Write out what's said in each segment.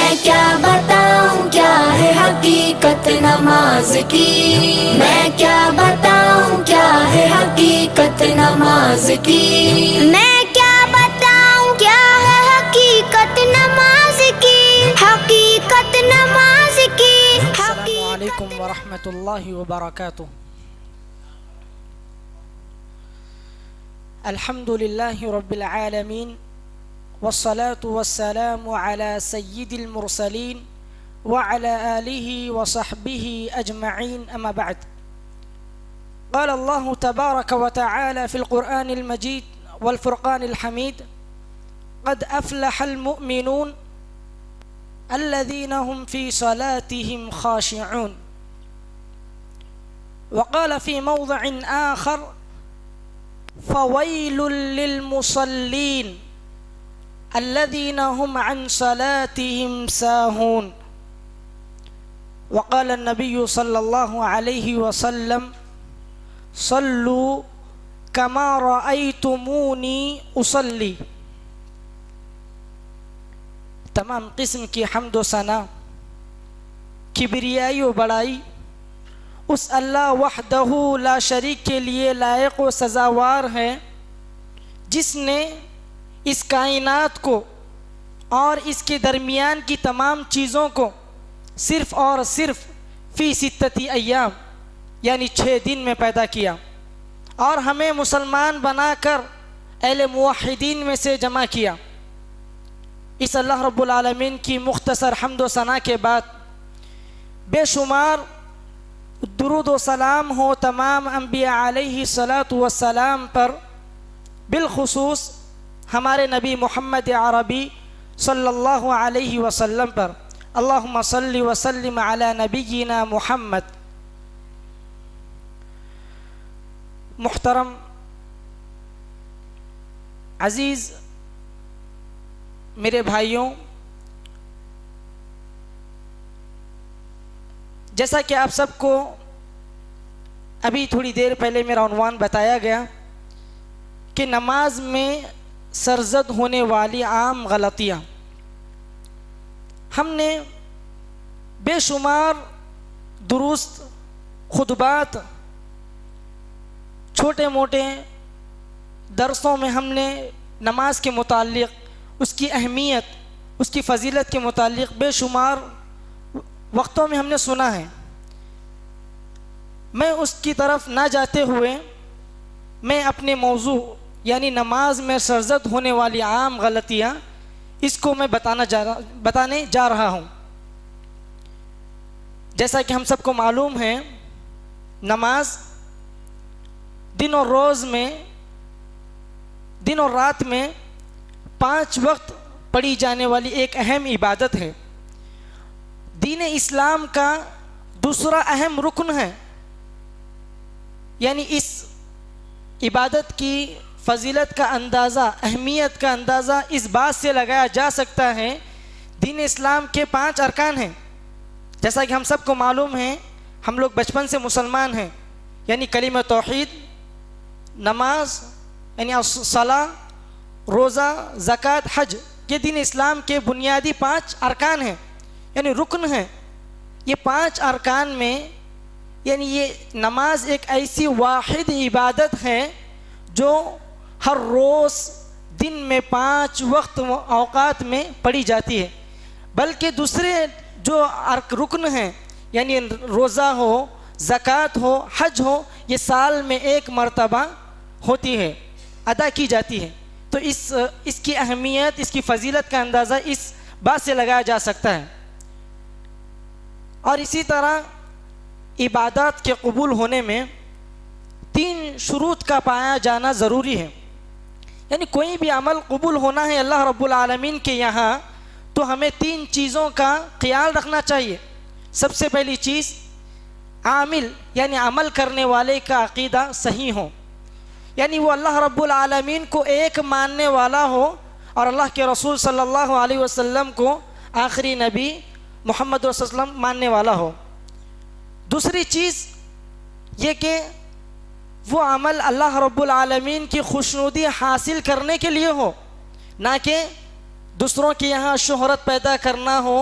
میں کیا بتاؤں کیا ہے حقیقت نماز کی، میں کیا بتاؤں کیا ہے حقیقت نماز کی، میں کیا بتاؤں کیا ہے حقیقت نماز کی، حقیقت نماز کی۔ السلام علیکم ورحمۃ اللہ وبرکاتہ۔ الحمد للہ رب العالمین والصلاة والسلام على سید المرسلین وعلى آلہ وصحبہ اجمعین، اما بعد۔ قال اللہ تبارک وتعالى في القرآن المجید والفرقان الحمید: قد افلح المؤمنون الذين هم في صلاتهم خاشعون۔ وقال في موضع آخر: فويل للمصلين الذين هم عن صلاتهم ساهون۔ وقال النبي صلى الله عليه وسلم: صلوا كما رأيتموني أصلي۔ تمام قسم کی حمد و ثنا، کبریائی و بڑائی اس اللہ وحدہ لا شریک کے لیے لائق و سزاوار ہے، جس نے اس کائنات کو اور اس کے درمیان کی تمام چیزوں کو صرف اور صرف فی ستتی ایام یعنی 6 دن میں پیدا کیا، اور ہمیں مسلمان بنا کر اہل موحدین میں سے جمع کیا۔ اس اللہ رب العالمین کی مختصر حمد و ثنا کے بعد بے شمار درود و سلام ہو تمام انبیاء علیہ الصلاۃ والسلام پر، بالخصوص ہمارے نبی محمد عربی صلی اللہ علیہ وسلم پر۔ اللہم صلی وسلم علی نبینا محمد۔ محترم عزیز میرے بھائیوں، جیسا کہ آپ سب کو ابھی تھوڑی دیر پہلے میرا عنوان بتایا گیا کہ نماز میں سرزد ہونے والی عام غلطیاں، ہم نے بے شمار درست خطبات، چھوٹے موٹے درسوں میں ہم نے نماز کے متعلق، اس کی اہمیت، اس کی فضیلت کے متعلق بے شمار وقتوں میں ہم نے سنا ہے۔ میں اس کی طرف نہ جاتے ہوئے میں اپنے موضوع یعنی نماز میں سرزد ہونے والی عام غلطیاں، اس کو میں بتانے جا رہا ہوں۔ جیسا کہ ہم سب کو معلوم ہے، نماز دن اور رات میں 5 وقت پڑھی جانے والی ایک اہم عبادت ہے، دین اسلام کا دوسرا اہم رکن ہے۔ یعنی اس عبادت کی فضیلت کا اندازہ، اہمیت کا اندازہ اس بات سے لگایا جا سکتا ہے، دین اسلام کے 5 ارکان ہیں۔ جیسا کہ ہم سب کو معلوم ہے، ہم لوگ بچپن سے مسلمان ہیں، یعنی کلمہ توحید، نماز یعنی صلاۃ، روزہ، زکوٰۃ، حج، یہ دین اسلام کے بنیادی 5 ارکان ہیں، یعنی رکن ہیں۔ یہ 5 ارکان میں یعنی یہ نماز ایک ایسی واحد عبادت ہے جو ہر روز دن میں 5 وقت اوقات میں پڑھی جاتی ہے، بلکہ دوسرے جو رکن ہیں یعنی روزہ ہو، زکوٰۃ ہو، حج ہو، یہ سال میں 1 مرتبہ ہوتی ہے، ادا کی جاتی ہے۔ تو اس کی اہمیت، اس کی فضیلت کا اندازہ اس بات سے لگایا جا سکتا ہے۔ اور اسی طرح عبادات کے قبول ہونے میں 3 شروط کا پایا جانا ضروری ہے۔ یعنی کوئی بھی عمل قبول ہونا ہے اللہ رب العالمین کے یہاں، تو ہمیں 3 چیزوں کا خیال رکھنا چاہیے۔ سب سے پہلی چیز، عامل یعنی عمل کرنے والے کا عقیدہ صحیح ہو، یعنی وہ اللہ رب العالمین کو ایک ماننے والا ہو اور اللہ کے رسول صلی اللہ علیہ وسلم کو آخری نبی محمد رسول اللہ علیہ وسلم ماننے والا ہو۔ دوسری چیز یہ کہ وہ عمل اللہ رب العالمین کی خوشنودی حاصل کرنے کے لیے ہو، نہ کہ دوسروں کے یہاں شہرت پیدا کرنا ہو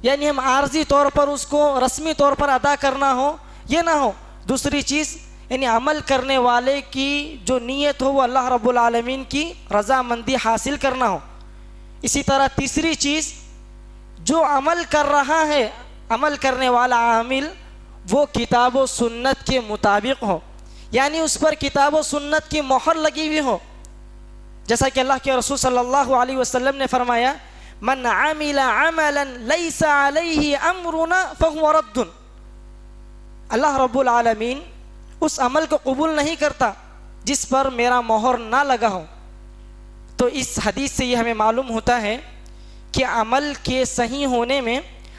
یعنی ہم عارضی طور پر اس کو رسمی طور پر ادا کرنا ہو یہ نہ ہو. دوسری چیز یعنی عمل کرنے والے کی جو نیت ہو وہ اللہ رب العالمین کی رضامندی حاصل کرنا ہو. اسی طرح تیسری چیز جو عمل کر رہا ہے عمل کرنے والا عامل وہ کتاب و سنت کے مطابق ہو, یعنی اس پر کتاب و سنت کی مہر لگی ہوئی ہو. جیسا کہ اللہ کے رسول صلی اللہ علیہ وسلم نے فرمایا من عمل عملا لیس علیہ امرنا فہو رد. اللہ رب العالمین اس عمل کو قبول نہیں کرتا جس پر میرا مہر نہ لگا ہو. تو اس حدیث سے یہ ہمیں معلوم ہوتا ہے کہ عمل کے صحیح ہونے میں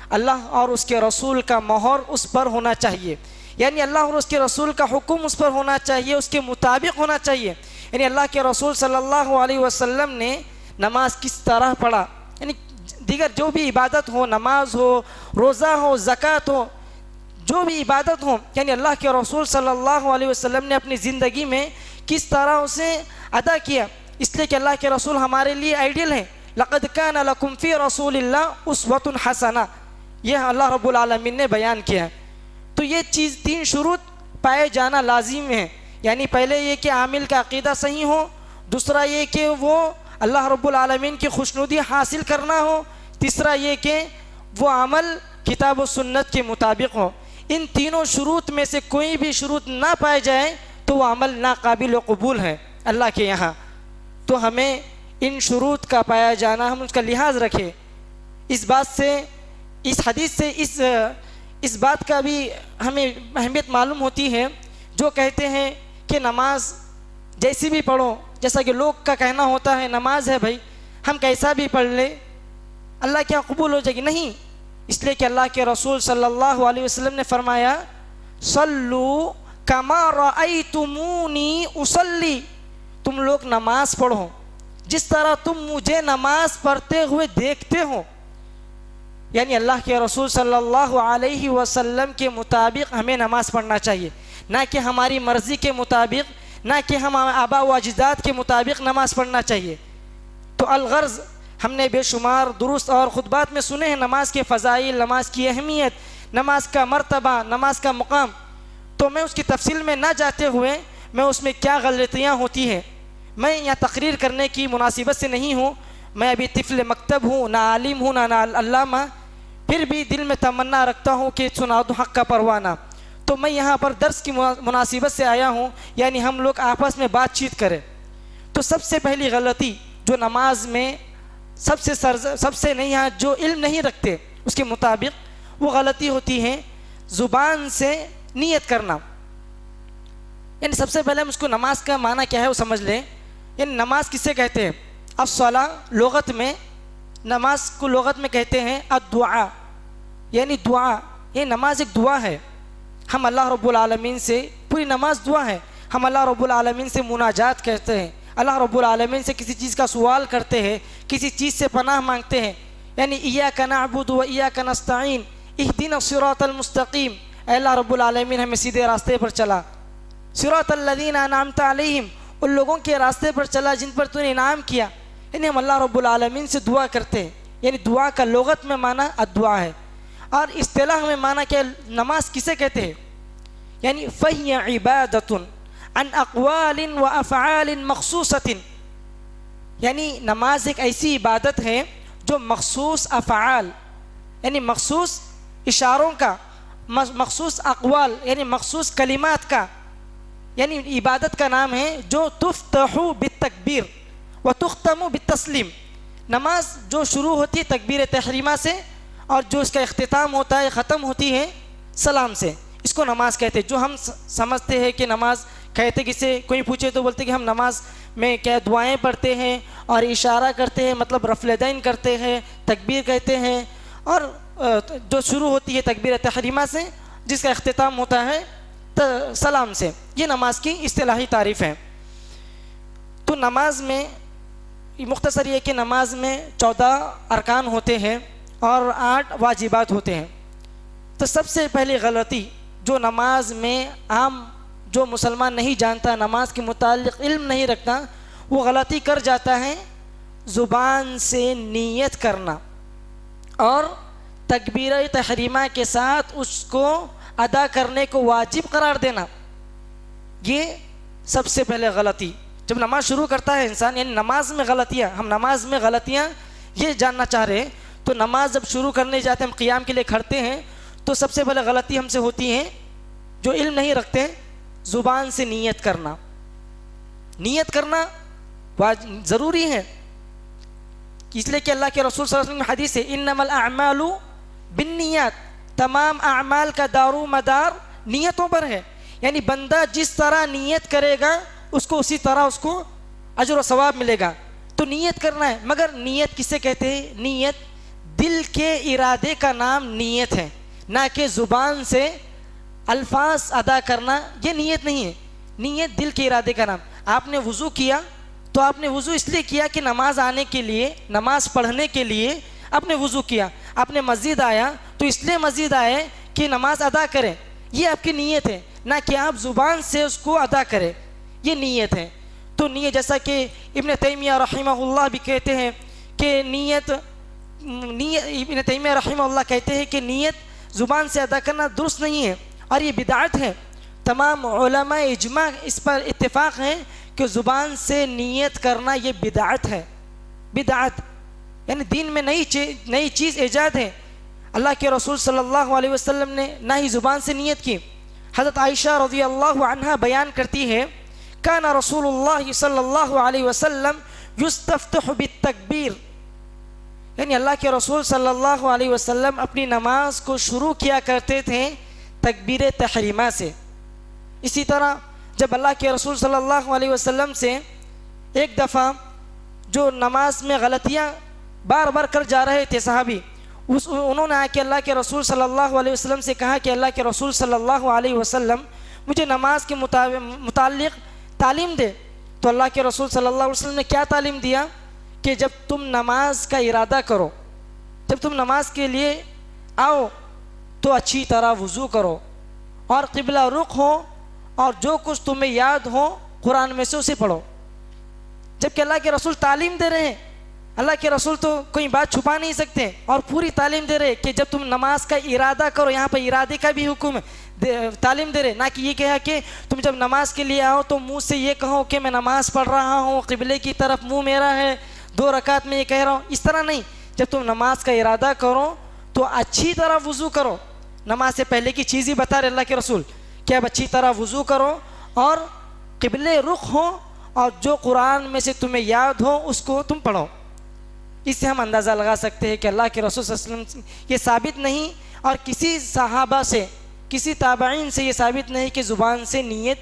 اللہ اور اس کے رسول کا مہر اس پر ہونا چاہیے, یعنی اللہ اور اس کے رسول کا حکم اس پر ہونا چاہیے, اس کے مطابق ہونا چاہیے. یعنی اللہ کے رسول صلی اللہ علیہ وسلم نے نماز کس طرح پڑھا, یعنی دیگر جو بھی عبادت ہو, نماز ہو, روزہ ہو, زکوٰۃ ہو, جو بھی عبادت ہو, یعنی اللہ کے رسول صلی اللہ علیہ وسلم نے اپنی زندگی میں کس طرح اسے ادا کیا, اس لیے کہ اللہ کے رسول ہمارے لیے آئیڈیل ہیں. لقد کان لکم فی رسول اللہ اسوۃ حسنہ, یہ اللہ رب العالمین نے بیان کیا ہے. تو یہ چیز تین شروط پائے جانا لازم ہے, یعنی پہلے یہ کہ عامل کا عقیدہ صحیح ہو, دوسرا یہ کہ وہ اللہ رب العالمین کی خوشنودی حاصل کرنا ہو, تیسرا یہ کہ وہ عمل کتاب و سنت کے مطابق ہو. ان تینوں شروط میں سے کوئی بھی شروط نہ پائے جائے تو وہ عمل ناقابل و قبول ہے اللہ کے یہاں. تو ہمیں ان شروط کا پایا جانا ہم اس کا لحاظ رکھیں. اس بات سے اس حدیث سے اس بات کا بھی ہمیں اہمیت معلوم ہوتی ہے جو کہتے ہیں کہ نماز جیسی بھی پڑھو, جیسا کہ لوگ کا کہنا ہوتا ہے نماز ہے بھائی ہم کیسا بھی پڑھ لیں اللہ کیا قبول ہو جائے گی. نہیں, اس لیے کہ اللہ کے رسول صلی اللہ علیہ وسلم نے فرمایا صلو کما رأیتمونی اصلی, تم لوگ نماز پڑھو جس طرح تم مجھے نماز پڑھتے ہوئے دیکھتے ہو. یعنی اللہ کے رسول صلی اللہ علیہ وسلم کے مطابق ہمیں نماز پڑھنا چاہیے, نہ کہ ہماری مرضی کے مطابق, نہ کہ ہم آبا و اجداد کے مطابق نماز پڑھنا چاہیے. تو الغرض ہم نے بے شمار درست اور خطبات میں سنے ہیں نماز کے فضائل, نماز کی اہمیت, نماز کا مرتبہ, نماز کا مقام. تو میں اس کی تفصیل میں نہ جاتے ہوئے میں اس میں کیا غلطیاں ہوتی ہیں میں یہاں تقریر کرنے کی مناسبت سے نہیں ہوں. میں ابھی طفل مکتب ہوں, نہ عالم ہوں نہ علامہ, پھر بھی دل میں تمنا رکھتا ہوں کہ سنا دوں حق کا پروانہ. تو میں یہاں پر درس کی مناسبت سے آیا ہوں, یعنی ہم لوگ آپس میں بات چیت کریں. تو سب سے پہلی غلطی جو نماز میں سب سے نہیں ہے, جو علم نہیں رکھتے اس کے مطابق وہ غلطی ہوتی ہے زبان سے نیت کرنا. یعنی سب سے پہلے ہم اس کو نماز کا معنی کیا ہے وہ سمجھ لیں. یعنی نماز کسے کہتے ہیں؟ الصلاۃ لغت میں, نماز کو لغت میں کہتے ہیں الدعاء, یعنی دعا. یہ نماز ایک دعا ہے. ہم اللہ رب العالمین سے, پوری نماز دعا ہے, ہم اللہ رب العالمین سے مناجات کہتے ہیں, اللہ رب العالمین سے کسی چیز کا سوال کرتے ہیں, کسی چیز سے پناہ مانگتے ہیں. یعنی ایاک نعبد و ایاک نستعین اہدنا الصراط المستقیم, اے اللہ رب العالمین ہمیں سیدھے راستے پر چلا. صراط الذین انعمت علیہم, ان لوگوں کے راستے پر چلا جن پر تو نے انعام کیا. یعنی ہم اللہ رب العالمین سے دعا کرتے ہیں. یعنی دعا کا لغت میں معنی الدعا ہے, اور اصطلاح میں معنی کہ نماز کسے کہتے ہیں. یعنی فہی عبادۃ عن اقوال و افعال مخصوصۃ, یعنی نماز ایک ایسی عبادت ہے جو مخصوص افعال یعنی مخصوص اشاروں کا, مخصوص اقوال یعنی مخصوص کلمات کا, یعنی عبادت کا نام ہے جو تفتح بالتکبیر و تختم بالتسلیم. نماز جو شروع ہوتی ہے تکبیر تحریمہ سے اور جو اس کا اختتام ہوتا ہے ختم ہوتی ہے سلام سے, اس کو نماز کہتے ہیں. جو ہم سمجھتے ہیں کہ نماز کہتے کسے, کوئی پوچھے تو بولتے کہ ہم نماز میں کیا دعائیں پڑھتے ہیں اور اشارہ کرتے ہیں, مطلب رفع الیدین کرتے ہیں, تکبیر کہتے ہیں, اور جو شروع ہوتی ہے تکبیر تحریمہ سے جس کا اختتام ہوتا ہے سلام سے. یہ نماز کی اصطلاحی تعریف ہے. تو نماز میں مختصر یہ کہ نماز میں 14 ارکان ہوتے ہیں اور 8 واجبات ہوتے ہیں. تو سب سے پہلی غلطی جو نماز میں عام جو مسلمان نہیں جانتا, نماز کے متعلق علم نہیں رکھتا, وہ غلطی کر جاتا ہے زبان سے نیت کرنا اور تکبیرہ تحریمہ کے ساتھ اس کو ادا کرنے کو واجب قرار دینا، یہ سب سے پہلے غلطی۔ جب نماز شروع کرتا ہے انسان، یعنی نماز میں غلطیاں، ہم نماز میں غلطیاں یہ جاننا چاہ رہے ہیں، تو نماز جب شروع کرنے جاتے ہیں، ہم قیام کے لیے کھڑتے ہیں، تو سب سے پہلے غلطی ہم سے ہوتی ہے، جو علم نہیں رکھتے، زبان سے نیت کرنا۔ نیت کرنا ضروری ہے، اس لیے کہ اللہ کے رسول صلی اللہ علیہ وسلم میں حدیث ہے، انما الاعمال بالنیات، تمام اعمال کا دار و مدار نیتوں پر ہے، یعنی بندہ جس طرح نیت کرے گا اس کو اسی طرح اس کو اجر و ثواب ملے گا۔ تو نیت کرنا ہے، مگر نیت کسے کہتے ہیں؟ نیت دل کے ارادے کا نام نیت ہے، نہ کہ زبان سے الفاظ ادا کرنا، یہ نیت نہیں ہے۔ نیت دل کے ارادے کا نام۔ آپ نے وضو کیا تو آپ نے وضو اس لیے کیا کہ نماز آنے کے لیے، نماز پڑھنے کے لیے آپ نے وضو کیا۔ آپ نے مسجد آیا تو اس لیے مسجد آئے کہ نماز ادا کریں، یہ آپ کی نیت ہے، نہ کہ آپ زبان سے اس کو ادا کریں، یہ نیت ہے۔ تو نیت، جیسا کہ ابن تیمیہ رحمہ اللہ بھی کہتے ہیں کہ ابن تیمیہ رحمہ اللہ کہتے ہیں کہ نیت زبان سے ادا کرنا درست نہیں ہے اور یہ بدعت ہے۔ تمام علماء اجماع اس پر اتفاق ہیں کہ زبان سے نیت کرنا یہ بدعت ہے۔ بدعت یعنی دین میں نئی چیز ایجاد ہے۔ اللہ کے رسول صلی اللہ علیہ وسلم نے نہ ہی زبان سے نیت کی۔ حضرت عائشہ رضی اللہ عنہا بیان کرتی ہے، کان رسول اللہ صلی اللہ علیہ وسلم یستفتح بالتکبیر، یعنی اللہ کے رسول صلی اللہ علیہ وسلم اپنی نماز کو شروع کیا کرتے تھے تکبیر تحریمہ سے۔ اسی طرح جب اللہ کے رسول صلی اللہ علیہ وسلم سے ایک دفعہ جو نماز میں غلطیاں بار بار کر جا رہے تھے صحابی، انہوں نے آ کے اللہ کے رسول صلی اللہ علیہ وسلم سے کہا کہ اللہ کے رسول صلی اللہ علیہ وسلم مجھے نماز کے متعلق تعلیم دے۔ تو اللہ کے رسول صلی اللہ علیہ وسلم نے کیا تعلیم دیا کہ جب تم نماز کا ارادہ کرو، جب تم نماز کے لیے آؤ تو اچھی طرح وضو کرو اور قبلہ رخ ہو، اور جو کچھ تمہیں یاد ہو قرآن میں سے اسے پڑھو۔ جبکہ اللہ کے رسول تعلیم دے رہے ہیں، اللہ کے رسول تو کوئی بات چھپا نہیں سکتے، اور پوری تعلیم دے رہے کہ جب تم نماز کا ارادہ کرو، یہاں پہ ارادے کا بھی حکم ہے، تعلیم دے رہے، نہ کہ یہ کہا کہ تم جب نماز کے لیے آؤ تو منہ سے یہ کہو کہ میں نماز پڑھ رہا ہوں، قبلے کی طرف منہ میرا ہے، 2 رکعت میں یہ کہہ رہا ہوں، اس طرح نہیں۔ جب تم نماز کا ارادہ کرو تو اچھی طرح وضو کرو۔ نماز سے پہلے کی چیز ہی بتا رہے اللہ کے رسول کہ اب اچھی طرح وضو کرو اور قبلے رخ ہو، اور جو قرآن میں سے تمہیں یاد ہو اس کو تم پڑھو۔ اس سے ہم اندازہ لگا سکتے ہیں کہ اللہ کے رسول صلی اللہ علیہ وسلم یہ ثابت نہیں، اور کسی صحابہ سے، کسی تابعین سے یہ ثابت نہیں کہ زبان سے نیت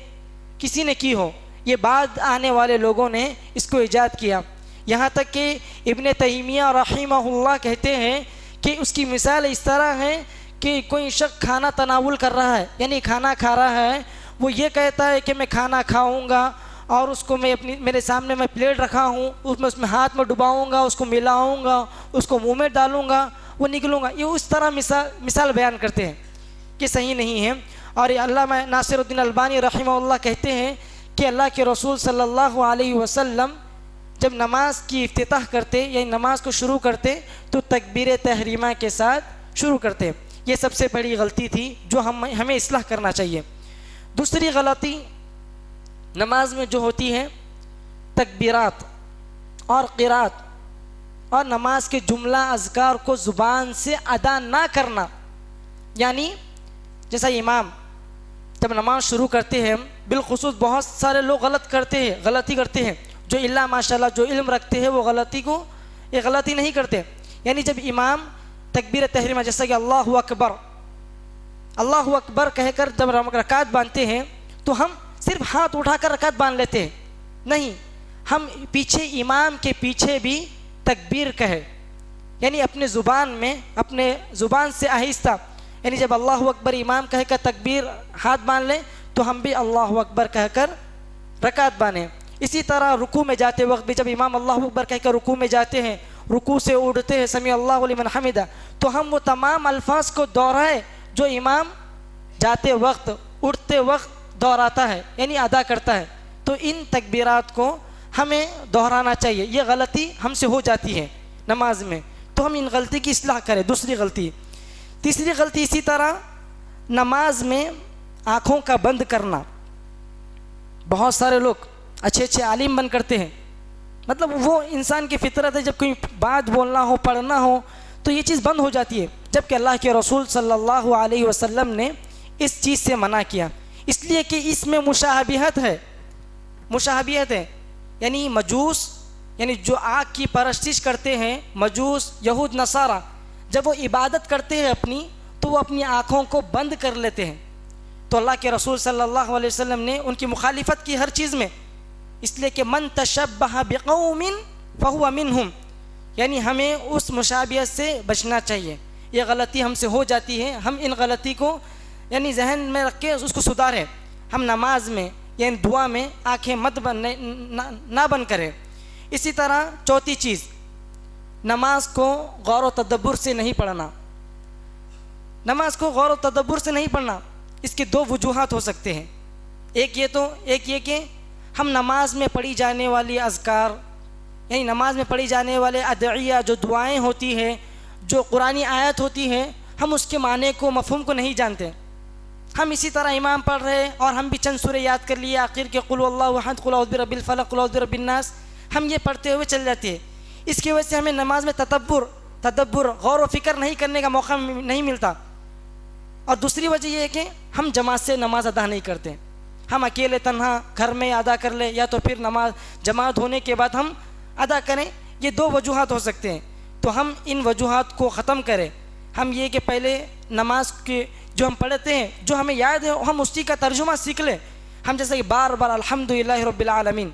کسی نے کی ہو، یہ بعد آنے والے لوگوں نے اس کو ایجاد کیا۔ یہاں تک کہ ابن تیمیہ رحمہ اللہ کہتے ہیں کہ اس کی مثال اس طرح ہے کہ کوئی شخص کھانا تناول کر رہا ہے، یعنی کھانا کھا رہا ہے، وہ یہ کہتا ہے کہ میں کھانا کھاؤں گا اور اس کو میرے سامنے میں پلیٹ رکھا ہوں، اس میں ہاتھ میں ڈباؤں گا، اس کو ملاؤں گا، اس کو منہ میں ڈالوں گا، وہ نکلوں گا، یہ اس طرح مثال بیان کرتے ہیں کہ صحیح نہیں ہے۔ اور علامہ ناصر الدین البانی رحمہ اللہ کہتے ہیں کہ اللہ کے رسول صلی اللہ علیہ وسلم جب نماز کی افتتاح کرتے، یعنی نماز کو شروع کرتے، تو تکبیر تحریمہ کے ساتھ شروع کرتے۔ یہ سب سے بڑی غلطی تھی جو ہمیں اصلاح کرنا چاہیے۔ دوسری غلطی نماز میں جو ہوتی ہے، تکبیرات اور قرات اور نماز کے جملہ اذکار کو زبان سے ادا نہ کرنا، یعنی جیسا امام جب نماز شروع کرتے ہیں، بالخصوص بہت سارے لوگ غلطی کرتے ہیں، جو اللہ ماشاءاللہ جو علم رکھتے ہیں وہ غلطی نہیں کرتے۔ یعنی جب امام تکبیر تحریمہ جیسا کہ اللہ اکبر کہہ کر جب رکعت باندھتے ہیں تو ہم صرف ہاتھ اٹھا کر رکعت باندھ لیتے ہیں، نہیں، ہم پیچھے امام کے پیچھے بھی تکبیر کہے، یعنی اپنے زبان سے آہستہ، یعنی جب اللہ اکبر امام کہہ کر تکبیر ہاتھ باندھ لیں تو ہم بھی اللہ اکبر کہہ کر رکعت باندھیں۔ اسی طرح رکوع میں جاتے وقت بھی جب امام اللہ اکبر کہہ کر رکوع میں جاتے ہیں، رکوع سے اٹھتے ہیں سمیع اللہ لمن حمدہ، تو ہم وہ تمام الفاظ کو دہرائیں جو امام جاتے وقت اٹھتے وقت دہراتا ہے، یعنی ادا کرتا ہے۔ تو ان تکبیرات کو ہمیں دہرانا چاہیے، یہ غلطی ہم سے ہو جاتی ہے نماز میں، تو ہم ان غلطی کی اصلاح کریں۔ دوسری غلطی تیسری غلطی اسی طرح نماز میں آنکھوں کا بند کرنا. بہت سارے لوگ اچھے اچھے عالم بن کرتے ہیں، مطلب وہ انسان کی فطرت ہے، جب کوئی بات بولنا ہو پڑھنا ہو تو یہ چیز بند ہو جاتی ہے، جبکہ اللہ کے رسول صلی اللہ علیہ وسلم نے اس چیز سے منع کیا، اس لیے کہ اس میں مشابہت ہے. یعنی مجوس، یعنی جو آگ کی پرستش کرتے ہیں، مجوس یہود نصارہ، جب وہ عبادت کرتے ہیں اپنی، تو وہ اپنی آنکھوں کو بند کر لیتے ہیں. تو اللہ کے رسول صلی اللہ علیہ وسلم نے ان کی مخالفت کی ہر چیز میں، اس لیے کہ من تشبہ بقوم فہو منہم، یعنی ہمیں اس مشابہت سے بچنا چاہیے. یہ غلطی ہم سے ہو جاتی ہے، ہم ان غلطی کو یعنی ذہن میں رکھ کے اس کو سدھاریں. ہم نماز میں یعنی دعا میں آنکھیں نہ بند کریں. اسی طرح چوتھی چیز، نماز کو غور و تدبر سے نہیں پڑھنا. نماز کو غور و تدبر سے نہیں پڑھنا، اس کے دو وجوہات ہو سکتے ہیں. ایک یہ کہ ہم نماز میں پڑھی جانے والی اذکار، یعنی نماز میں پڑھی جانے والے ادعیہ، جو دعائیں ہوتی ہیں، جو قرآنی آیت ہوتی ہیں، ہم اس کے معنی کو، مفہوم کو نہیں جانتے. ہم اسی طرح امام پڑھ رہے اور ہم بھی چند سورے یاد کر لیے آخر کے قل اللہ احد، قل اعوذ برب الفلق، قل اعوذ برب الناس، ہم یہ پڑھتے ہوئے چل جاتے ہیں. اس کی وجہ سے ہمیں نماز میں تدبر، غور و فکر نہیں کرنے کا موقع نہیں ملتا. اور دوسری وجہ یہ ہے کہ ہم جماعت سے نماز ادا نہیں کرتے. ہم اکیلے تنہا گھر میں ادا کر لیں، یا تو پھر نماز جماعت ہونے کے بعد ہم ادا کریں. یہ دو وجوہات ہو سکتے ہیں. تو ہم ان وجوہات کو ختم کریں. ہم یہ کہ پہلے نماز کے جو ہم پڑھتے ہیں، جو ہمیں یاد ہے، ہم اسی کا ترجمہ سیکھ لیں. ہم جیسے کہ بار بار الحمدللہ رب العالمین،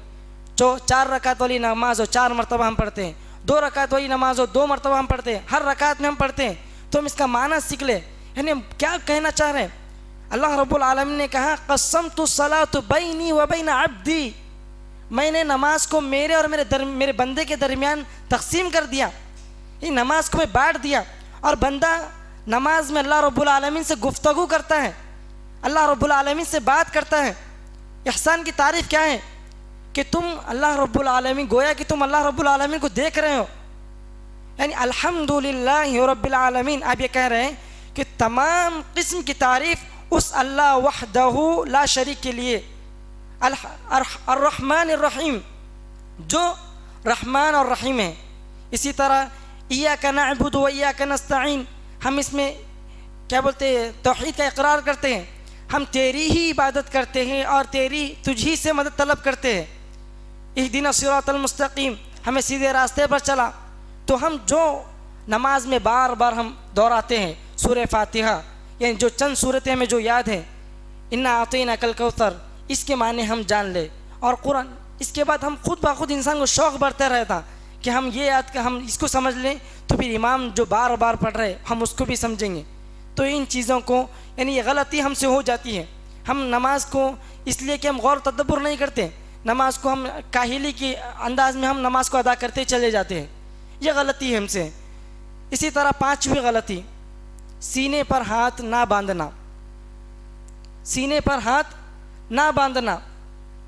جو 4 رکعت والی نماز ہو 4 مرتبہ ہم پڑھتے ہیں، 2 رکعت والی نماز ہو 2 مرتبہ ہم پڑھتے ہیں، ہر رکعت میں ہم پڑھتے ہیں. تو ہم اس کا معنی سیکھ لیں. یعنی ہم کیا کہنا چاہ رہے ہیں؟ اللہ رب العالمین نے کہا قسمت الصلاۃ بینی و بین عبدی، میں نے نماز کو میرے اور میرے بندے کے درمیان تقسیم کر دیا. یہ نماز کو میں بانٹ دیا. اور بندہ نماز میں اللہ رب العالمین سے گفتگو کرتا ہے، اللہ رب العالمین سے بات کرتا ہے. احسان کی تعریف کیا ہے؟ کہ تم اللہ رب العالمین، گویا کہ تم اللہ رب العالمین کو دیکھ رہے ہو. یعنی الحمدللہ رب العالمین، آپ یہ کہہ رہے ہیں کہ تمام قسم کی تعریف اس اللہ وحدہ لا شریک کے لیے، الرحمن الرحیم، جو رحمان اور رحیم ہے. اسی طرح ایاک نعبد و ایاک نستعین، ہم اس میں کیا بولتے ہیں؟ توحید کا اقرار کرتے ہیں. ہم تیری ہی عبادت کرتے ہیں اور تجھی سے مدد طلب کرتے ہیں. اہدنا الصراط المستقیم، ہمیں سیدھے راستے پر چلا. تو ہم جو نماز میں بار بار ہم دہراتے ہیں سورہ فاتحہ، یعنی جو چند صورتیں ہمیں جو یاد ہیں، انا اعطیناک الکوثر، اس کے معنی ہم جان لے. اور قرآن، اس کے بعد ہم خود بخود انسان کو شوق بڑھتا رہتا کہ ہم یہ یاد ہم اس کو سمجھ لیں، تو پھر امام جو بار بار پڑھ رہے ہم اس کو بھی سمجھیں گے. تو ان چیزوں کو، یعنی یہ غلطی ہم سے ہو جاتی ہے. ہم نماز کو اس لیے کہ ہم غور تدبر نہیں کرتے، نماز کو ہم کاہلی کے انداز میں ہم نماز کو ادا کرتے چلے جاتے ہیں. یہ غلطی ہے ہم سے. اسی طرح 5ویں غلطی، سینے پر ہاتھ نہ باندھنا. سینے پر ہاتھ نہ باندھنا.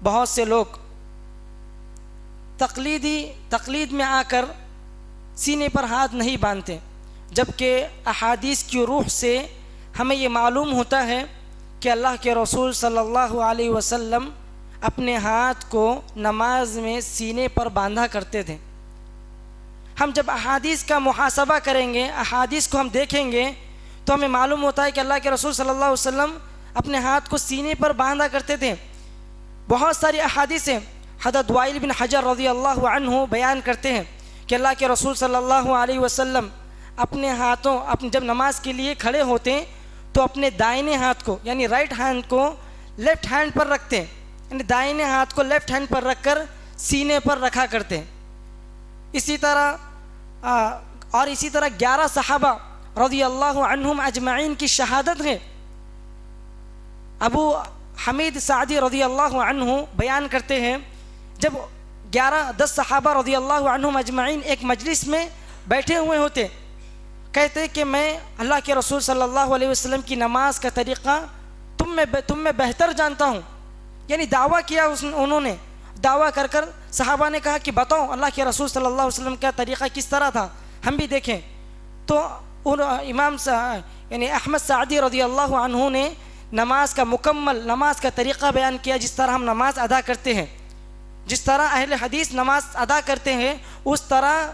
بہت سے لوگ تقلید میں آ کر سینے پر ہاتھ نہیں باندھتے، جبکہ احادیث کی روح سے ہمیں یہ معلوم ہوتا ہے کہ اللہ کے رسول صلی اللہ علیہ وسلم اپنے ہاتھ کو نماز میں سینے پر باندھا کرتے تھے. ہم جب احادیث کا محاسبہ کریں گے، احادیث کو ہم دیکھیں گے، تو ہمیں معلوم ہوتا ہے کہ اللہ کے رسول صلی اللہ علیہ وسلم اپنے ہاتھ کو سینے پر باندھا کرتے تھے. بہت ساری احادیث ہیں. حضرت وائل بن حجر رضی اللہ عنہ بیان کرتے ہیں کہ اللہ کے رسول صلی اللہ علیہ وسلم اپنے ہاتھوں جب نماز کے لیے کھڑے ہوتے ہیں تو اپنے دائنے ہاتھ کو، یعنی رائٹ ہینڈ کو لیفٹ ہینڈ پر رکھتے ہیں، یعنی دائنے ہاتھ کو لیفٹ ہینڈ پر رکھ کر سینے پر رکھا کرتے ہیں. اسی طرح 11 صحابہ رضی اللہ عنہم اجمعین کی شہادت ہے. ابو حمید سعدی رضی اللہ عنہ بیان کرتے ہیں، جب 10 صحابہ رضی اللہ عنہم اجمعین ایک مجلس میں بیٹھے ہوئے ہوتے، کہتے کہ میں اللہ کے رسول صلی اللہ علیہ وسلم کی نماز کا طریقہ تم میں بہتر جانتا ہوں. یعنی دعویٰ کیا انہوں نے. دعویٰ کر صحابہ نے کہا کہ بتاؤ اللہ کے رسول صلی اللہ علیہ وسلم کا طریقہ کس طرح تھا، ہم بھی دیکھیں. تو امام یعنی احمد سعدی رضی اللہ عنہ نے نماز کا مکمل نماز کا طریقہ بیان کیا، جس طرح ہم نماز ادا کرتے ہیں، جس طرح اہل حدیث نماز ادا کرتے ہیں اس طرح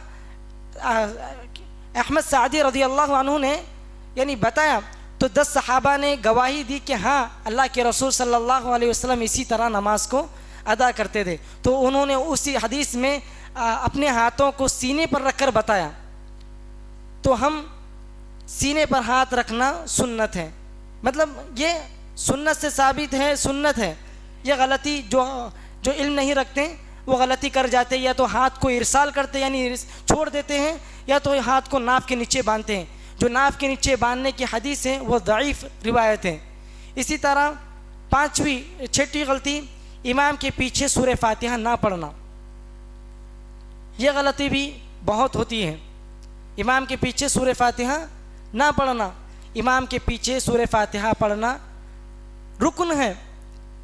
احمد سعدی رضی اللہ عنہ نے یعنی بتایا، تو 10 صحابہ نے گواہی دی کہ ہاں اللہ کے رسول صلی اللہ علیہ وسلم اسی طرح نماز کو ادا کرتے تھے. تو انہوں نے اسی حدیث میں اپنے ہاتھوں کو سینے پر رکھ کر بتایا. تو ہم سینے پر ہاتھ رکھنا سنت ہے، مطلب یہ سنت سے ثابت ہے، سنت ہے. یہ غلطی جو علم نہیں رکھتے وہ غلطی کر جاتے، یا تو ہاتھ کو ارسال کرتے یعنی چھوڑ دیتے ہیں، یا تو ہاتھ کو ناف کے نیچے باندھتے ہیں. جو ناف کے نیچے باندھنے کی حدیث ہے وہ ضعیف روایت ہے. اسی طرح چھٹی غلطی امام کے پیچھے سورہ فاتحہ نہ پڑھنا. یہ غلطی بھی بہت ہوتی ہے. امام کے پیچھے سورہ فاتحہ نہ پڑھنا. امام کے پیچھے سورہ فاتحہ پڑھنا رکن ہے،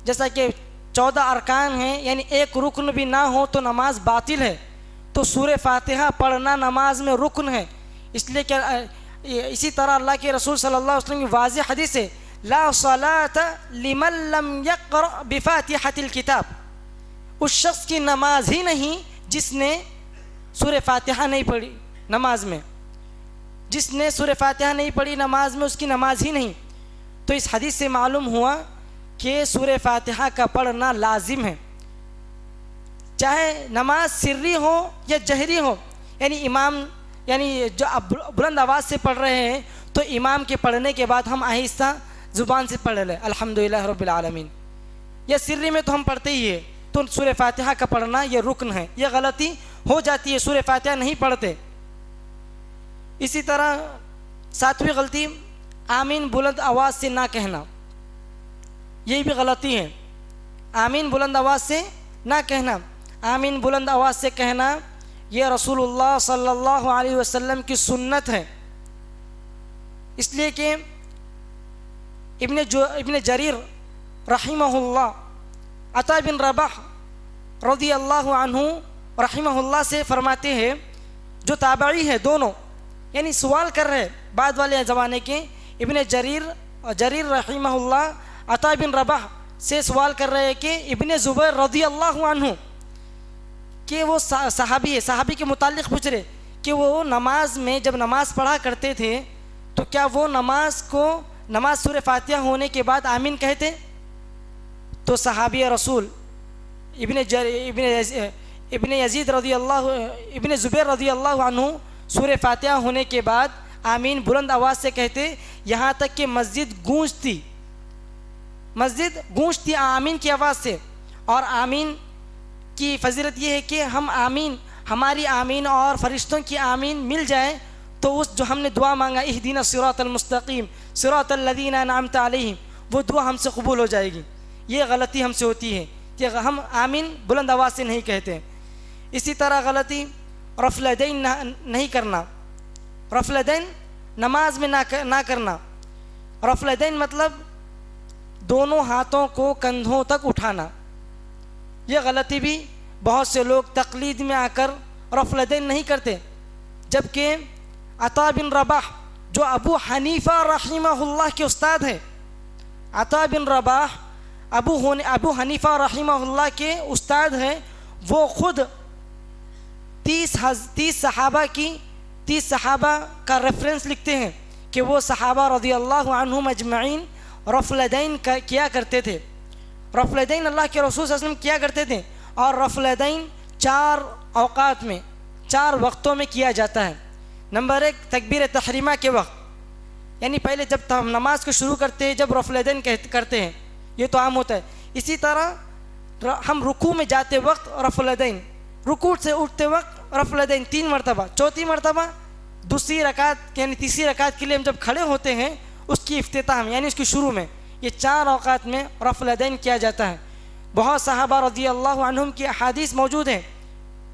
جیسا کہ 14 ارکان ہیں، یعنی ایک رکن بھی نہ ہو تو نماز باطل ہے. تو سورہ فاتحہ پڑھنا نماز میں رکن ہے. اس لیے کہ اسی طرح اللہ کے رسول صلی اللہ علیہ وسلم کی واضح حدیث ہے، لا صلاۃ لمن لم یقرأ بفاتحۃ الکتاب. اس شخص کی نماز ہی نہیں جس نے سورہ فاتحہ نہیں پڑھی نماز میں. جس نے سورہ فاتحہ نہیں پڑھی نماز میں اس کی نماز ہی نہیں. تو اس حدیث سے معلوم ہوا کہ سورہ فاتحہ کا پڑھنا لازم ہے، چاہے نماز سری ہو یا جہری ہو. یعنی امام جو بلند آواز سے پڑھ رہے ہیں تو امام کے پڑھنے کے بعد ہم آہستہ زبان سے پڑھ لیں الحمدللہ رب العالمین. یا سری میں تو ہم پڑھتے ہی ہے، تو سورہ فاتحہ کا پڑھنا یہ رکن ہے. یہ غلطی ہو جاتی ہے، سورہ فاتحہ نہیں پڑھتے. اسی طرح 7ویں غلطی آمین بلند آواز سے نہ کہنا. یہ بھی غلطی ہے، آمین بلند آواز سے نہ کہنا. آمین بلند آواز سے کہنا یہ رسول اللہ صلی اللہ علیہ وسلم کی سنت ہے. اس لیے کہ ابن جریر رحمہ اللہ عطا بن رباح رضی اللہ عنہ رحمہ اللہ سے فرماتے ہیں، جو تابعی ہے دونوں یعنی سوال کر رہے بعد والے زمانے کے، ابن جریر رحمہ اللہ عطا بن رباح سے سوال کر رہے ہیں کہ ابن زبیر رضی اللہ عنہ کہ وہ صحابی ہے، صحابی کے متعلق پوچھ رہے کہ وہ نماز میں جب نماز پڑھا کرتے تھے تو کیا وہ نماز سورہ فاتحہ ہونے کے بعد آمین کہتے؟ تو صحابی رسول ابن زبیر رضی اللہ عنہ سورہ فاتحہ ہونے کے بعد آمین بلند آواز سے کہتے، یہاں تک کہ مسجد گونجتی آمین کی آواز سے. اور آمین کی فضیلت یہ ہے کہ ہماری آمین اور فرشتوں کی آمین مل جائے تو جو ہم نے دعا مانگا اہدنا الصراط المستقیم صراط الذین انعمت علیہم، وہ دعا ہم سے قبول ہو جائے گی. یہ غلطی ہم سے ہوتی ہے کہ ہم آمین بلند آواز سے نہیں کہتے. اسی طرح غلطی رفع الیدین نہیں کرنا. رفع الیدین نماز میں نہ کرنا. رفع الیدین مطلب دونوں ہاتھوں کو کندھوں تک اٹھانا. یہ غلطی بھی بہت سے لوگ تقلید میں آ کر رفع الیدین نہیں کرتے، جبکہ عطا بن رباح جو ابو حنیفہ رحمہ اللہ کے استاد ہیں، عطا بن رباح ابو حنیفہ رحمہ اللہ کے استاد ہیں، وہ خود 30 صحابہ کا ریفرنس لکھتے ہیں کہ وہ صحابہ رضی اللہ عنہم اجمعین رفع الیدین کیا کرتے تھے. رفع الیدین اللہ کے رسول صلی اللہ علیہ وسلم کیا کرتے تھے، اور رفع الیدین 4 اوقات میں 4 وقتوں میں کیا جاتا ہے. نمبر 1 تکبیر تحریمہ کے وقت، یعنی پہلے جب ہم نماز کو شروع کرتے ہیں جب رفع الیدین کرتے ہیں، یہ تو عام ہوتا ہے. اسی طرح ہم رکوع میں جاتے وقت رفع الیدین، رکوع سے اٹھتے وقت رفع الیدین 3 مرتبہ، چوتھی مرتبہ دوسری رکعت یعنی تیسری رکعت کے لیے ہم جب کھڑے ہوتے ہیں اس کی افتتاح یعنی اس کی شروع میں، یہ 4 اوقات میں رفع الیدین کیا جاتا ہے. بہت صحابہ رضی اللہ عنہم کی احادیث موجود ہیں،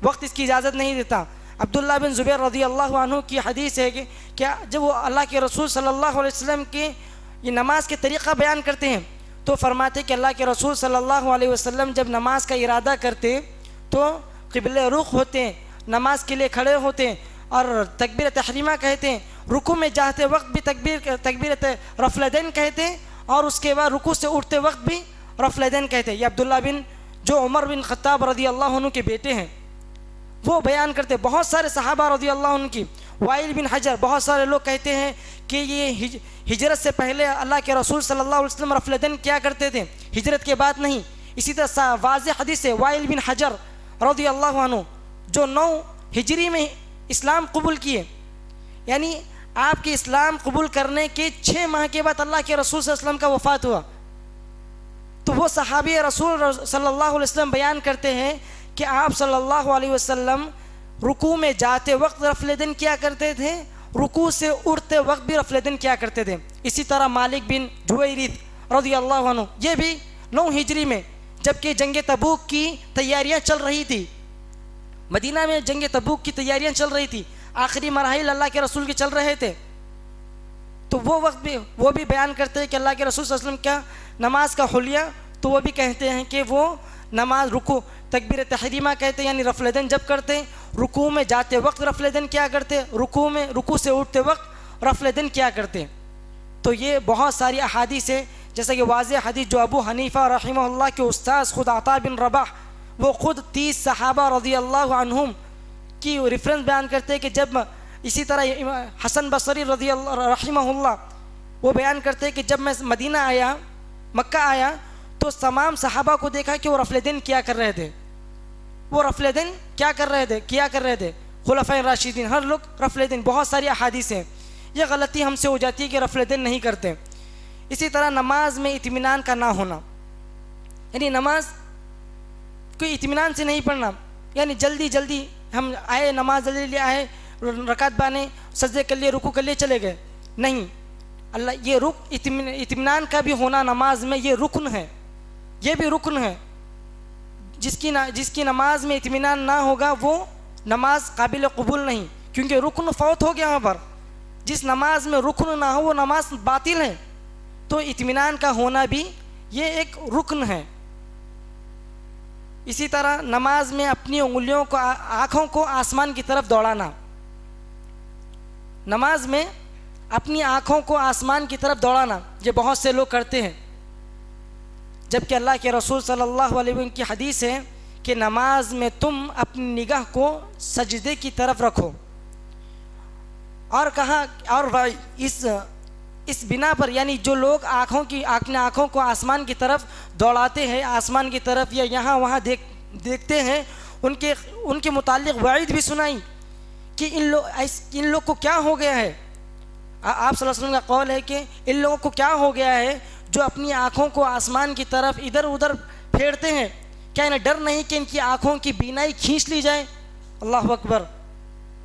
وقت اس کی اجازت نہیں دیتا. عبداللہ بن زبیر رضی اللہ عنہ کی حدیث ہے کہ کیا جب وہ اللہ کے رسول صلی اللہ علیہ وسلم کے یہ نماز کے طریقہ بیان کرتے ہیں تو فرماتے کہ اللہ کے رسول صلی اللہ علیہ وسلم جب نماز کا ارادہ کرتے تو قبلہ رخ ہوتے ہیں، نماز کے لیے کھڑے ہوتے ہیں، اور تکبیر تحریمہ کہتے ہیں، رکوع میں جاتے وقت بھی تکبیر رفع الیدین کہتے ہیں، اور اس کے بعد رکوع سے اٹھتے وقت بھی رفع الیدین کہتے ہیں۔ یہ عبداللہ بن جو عمر بن خطاب رضی اللہ عنہ کے بیٹے ہیں وہ بیان کرتے، بہت سارے صحابہ رضی اللہ عنہ کی، وائل بن حجر، بہت سارے لوگ کہتے ہیں کہ یہ ہجرت سے پہلے اللہ کے رسول صلی اللہ علیہ وسلم رفع الیدین کیا کرتے تھے، ہجرت کے بعد نہیں۔ اسی طرح واضح حدیث ہے وائل بن حجر رضی اللہ عنہ جو 9 ہجری میں اسلام قبول کیے، یعنی آپ کے اسلام قبول کرنے کے 6 ماہ کے بعد اللہ کے رسول صلی اللہ علیہ وسلم کا وفات ہوا، تو وہ صحابی رسول صلی اللہ علیہ وسلم بیان کرتے ہیں کہ آپ صلی اللہ علیہ وسلم رکوع میں جاتے وقت رفع الیدین کیا کرتے تھے، رکوع سے اٹھتے وقت بھی رفع الیدین کیا کرتے تھے۔ اسی طرح مالک بن جویرث رضی اللہ عنہ، یہ بھی 9 ہجری میں، جبکہ جنگ تبوک کی تیاریاں چل رہی تھی، مدینہ میں جنگ تبوک کی تیاریاں چل رہی تھی، آخری مراحل اللہ کے رسول کے چل رہے تھے، تو وہ وقت بھی وہ بھی بیان کرتے ہیں کہ اللہ کے رسول صلی اللہ علیہ وسلم کیا نماز کا حلیہ، تو وہ بھی کہتے ہیں کہ وہ نماز رکوع تکبیر تحریمہ کہتے ہیں، یعنی رفع الیدین جب کرتے، رکوع میں جاتے وقت رفع الیدین کیا کرتے، رکوع سے اٹھتے وقت رفع الیدین کیا کرتے۔ تو یہ بہت ساری احادیث ہیں، جیسا کہ واضح حدیث جو ابو حنیفہ رحمہ اللہ کے استاذ خود عطا بن رباح، وہ خود 30 صحابہ رضی اللہ عنہم کی ریفرنس بیان کرتے ہیں کہ جب، اسی طرح حسن بصری رضی اللہ رحمہ اللہ وہ بیان کرتے ہیں کہ جب میں مدینہ آیا، مکہ آیا، تو تمام صحابہ کو دیکھا کہ وہ رفع الیدین کیا کر رہے تھے، وہ رفع الیدین کیا کر رہے تھے خلفائے راشدین، ہر لوگ رفع الیدین۔ بہت ساری احادیث ہیں، یہ غلطی ہم سے ہو جاتی ہے کہ رفع الیدین نہیں کرتے۔ اسی طرح نماز میں اطمینان کا نہ ہونا، یعنی نماز کوئی اطمینان سے نہیں پڑھنا، یعنی جلدی ہم آئے، نماز جلدی آئے، رکعت بانے، سجدے کر لیے، رکوع کر لیے، چلے گئے، نہیں۔ اللہ یہ اطمینان کا بھی ہونا نماز میں یہ رکن ہے، یہ بھی رکن ہے۔ جس کی نماز میں اطمینان نہ ہوگا وہ نماز قابل قبول نہیں، کیونکہ رکن فوت ہو گیا وہاں پر۔ جس نماز میں رکن نہ ہو وہ نماز باطل ہے، تو اطمینان کا ہونا بھی یہ ایک رکن ہے۔ اسی طرح نماز میں اپنی انگلیوں کو، آنکھوں کو آسمان کی طرف دوڑانا، نماز میں اپنی آنکھوں کو آسمان کی طرف دوڑانا، یہ بہت سے لوگ کرتے ہیں، جبکہ اللہ کے رسول صلی اللہ علیہ وسلم کی حدیث ہے کہ نماز میں تم اپنی نگاہ کو سجدے کی طرف رکھو، اور کہا، اور اس بنا پر، یعنی جو لوگ اپنے آنکھوں کو آسمان کی طرف دوڑاتے ہیں، آسمان کی طرف یا یہاں وہاں دیکھتے ہیں، ان کے متعلق وعید بھی سنائی کہ ان لوگ کو کیا ہو گیا ہے۔ آپ صلی اللہ علیہ وسلم کا قول ہے کہ ان لوگوں کو کیا ہو گیا ہے جو اپنی آنکھوں کو آسمان کی طرف ادھر ادھر پھیرتے ہیں، کیا انہیں ڈر نہیں کہ ان کی آنکھوں کی بینائی کھینچ لی جائے؟ اللہ اکبر۔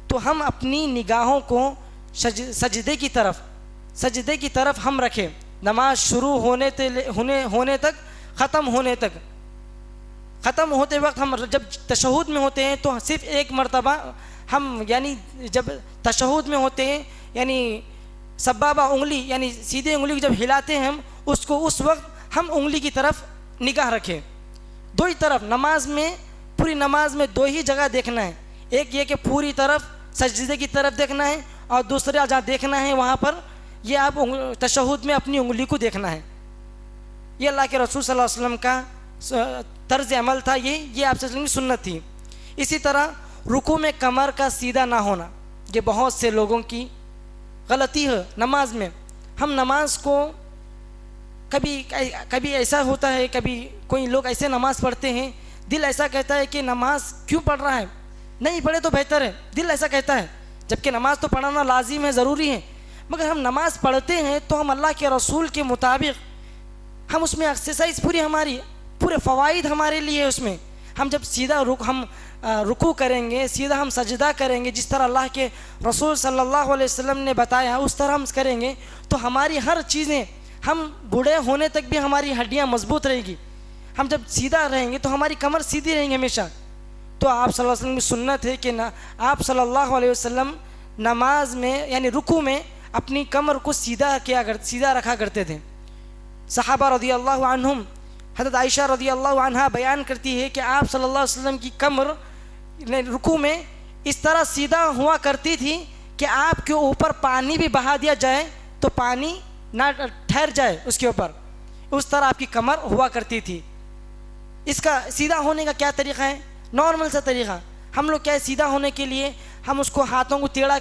تو ہم اپنی نگاہوں کو سجدے کی طرف ہم رکھیں، نماز شروع ہونے تک، ختم ہوتے وقت ہم جب تشہد میں ہوتے ہیں تو صرف ایک مرتبہ ہم، یعنی جب تشہد میں ہوتے ہیں، یعنی سبابہ انگلی، یعنی سیدھے انگلی جب ہلاتے ہیں ہم اس وقت ہم انگلی کی طرف نگاہ رکھیں، دو ہی طرف۔ نماز میں، پوری نماز میں 2 ہی جگہ دیکھنا ہے، ایک یہ کہ پوری طرف سجدے کی طرف دیکھنا ہے، اور دوسرا جہاں دیکھنا ہے وہاں پر یہ آپ تشہد میں اپنی انگلی کو دیکھنا ہے۔ یہ اللہ کے رسول صلی اللہ علیہ وسلم کا طرز عمل تھا، یہ آپ سے سنت تھی۔ اسی طرح رکوع میں کمر کا سیدھا نہ ہونا، یہ بہت سے لوگوں کی غلطی ہے نماز میں۔ ہم نماز کو کبھی ایسا ہوتا ہے، کبھی کوئی لوگ ایسے نماز پڑھتے ہیں، دل ایسا کہتا ہے کہ نماز کیوں پڑھ رہا ہے، نہیں پڑھے تو بہتر ہے، دل ایسا کہتا ہے، جبکہ نماز تو پڑھنا لازم ہے، ضروری ہے۔ مگر ہم نماز پڑھتے ہیں تو ہم اللہ کے رسول کے مطابق، ہم اس میں ایکسرسائز پورے فوائد ہمارے لیے اس میں، ہم جب سیدھا رکوع کریں گے، سیدھا ہم سجدہ کریں گے، جس طرح اللہ کے رسول صلی اللہ علیہ وسلم نے بتایا اس طرح ہم کریں گے، تو ہماری ہر چیزیں، ہم بوڑھے ہونے تک بھی ہماری ہڈیاں مضبوط رہے گی۔ ہم جب سیدھا رہیں گے تو ہماری کمر سیدھی رہیں گی ہمیشہ۔ تو آپ صلی اللہ علیہ وسلم کی سنت ہے کہ آپ صلی اللہ علیہ وسلم نماز میں، یعنی رکوع میں اپنی کمر کو سیدھا رکھا کرتے تھے۔ صحابہ رضی اللہ عنہم، حضرت عائشہ رضی اللہ عنہا بیان کرتی ہے کہ آپ صلی اللہ علیہ وسلم کی کمر رکوع میں اس طرح سیدھا ہوا کرتی تھی کہ آپ کے اوپر پانی بھی بہا دیا جائے تو پانی نہ ٹھہر جائے اس کے اوپر، اس طرح آپ کی کمر ہوا کرتی تھی۔ اس کا سیدھا ہونے کا کیا طریقہ ہے؟ نارمل سا طریقہ۔ ہم لوگ کیا ہے، سیدھا ہونے کے لیے ہم اس کو ہاتھوں کو ٹیڑھا